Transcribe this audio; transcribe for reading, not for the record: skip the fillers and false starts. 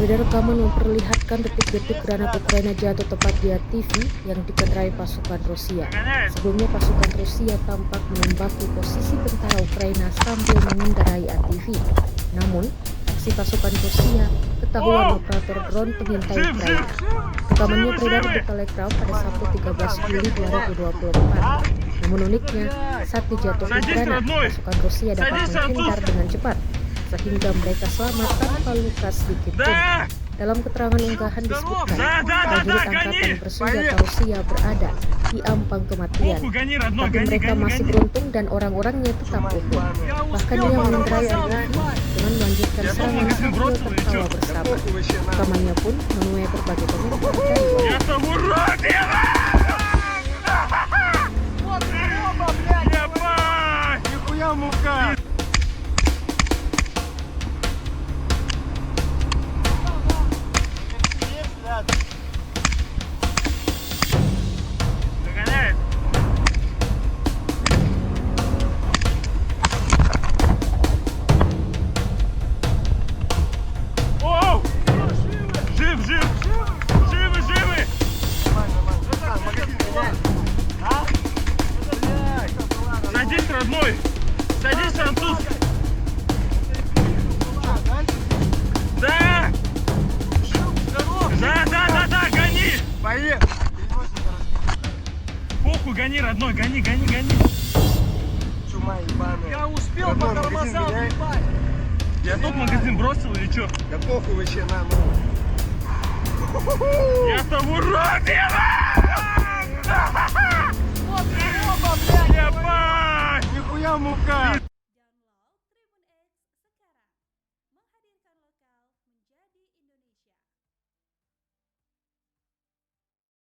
Beda rekaman memperlihatkan detik-detik granat Ukraina jatuh tepat di TV yang dikendarai pasukan Rusia. Sebelumnya pasukan Rusia tampak menembaki posisi tentara Ukraina sambil mengendarai ATV. Namun, aksi pasukan Rusia ketahuan operator drone pengintai Ukraina. Rekamannya beredar di Telegram pada Sabtu 13 Juli 2024. Namun uniknya, saat dijatuhkan granat, pasukan Rusia dapat menghindar dengan cepat, sehingga mereka selamat tanpa luka sedikit pun. Dalam keterangan unggahan disebutkan, prajurit angkatan bersenjata Rusia berada di ambang kematian, tapi mereka masih beruntung dan orang-orangnya tetap utuh. Bahkan ia mengendarai ATV dengan melanjutkan serangan sambil tertawa bersama. Rekamannya pun menuai berbagai komentar dari warga. Садись, родной! Садись, француз! Да! Да, гони! Поехали! Похуй, гони, родной, гони! Чума ебаная. Я успел Родной, по магазин тормозам меняй. ебать. Я тут магазин бросил или чё? Да похуй вообще на, ну. Я-то урод, Вот оба, блядь. ебать! Нихуя мука!